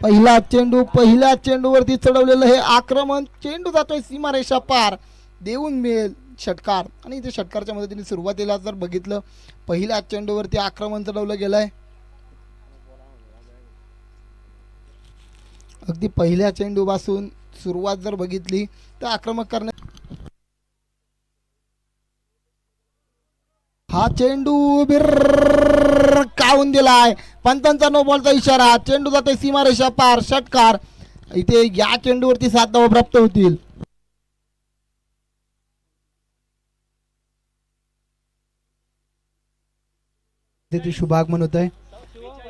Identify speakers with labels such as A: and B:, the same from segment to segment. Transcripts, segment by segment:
A: पहिला चेंडूवरती चढवलेलं हे आक्रमण, चेंडू जातोय सीमारेषा पार, देऊन मिळेल षटकार. आणि इथे षटकारच्या मदतीने सुरुवातीला जर बघितलं पहिल्या चेंडूवरती आक्रमण चढवलं गेलंय. अगदी पहिल्या चेंडूपासून सुरुवात जर बघितली तर आक्रमक करण्या हा चेंडू काढून दिलाय, पंतांचा नो बॉलचा इशारा, चेंडू जाते सीमारेषा पार, षटकार. इथे या चेंडूवरती 7 धावा प्राप्त होतील. ते शुभ आगमन होत आहे,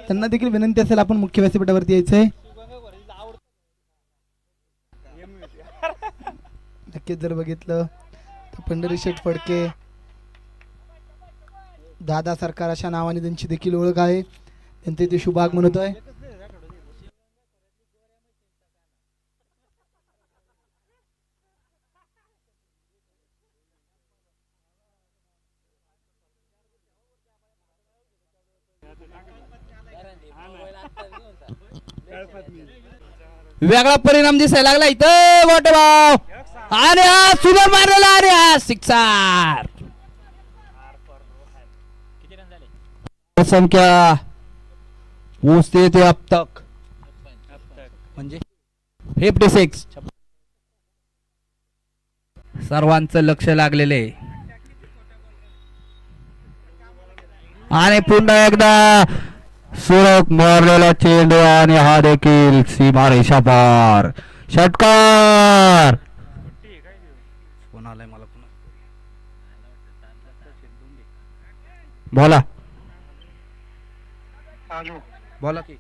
A: त्यांना देखील विनंती असेल आपण मुख्य व्यासपीठावरती यायचंय. नक्कीच जर बघितलं तर पंढरी शेठ फडके, दादा सरकार अशा नावाने त्यांची देखील ओळख आहे. त्यांचे ते शुभ आगमन होत आहे.
B: वेगळा परिणाम दिसायला लागला इथं मोठे भाव. आणि हा सुंदर मारलेला, आणि हा सिक्सर. संख्या पोचते ते अब तक म्हणजे 56. सर्वांचं लक्ष लागलेले आणि पुन्हा एकदा सुरक मारलेला चेंडू, आणि हा देखील सीमारेषा पार, षटकार. फोन आलाय मला पुन्हा, बोला बोला की.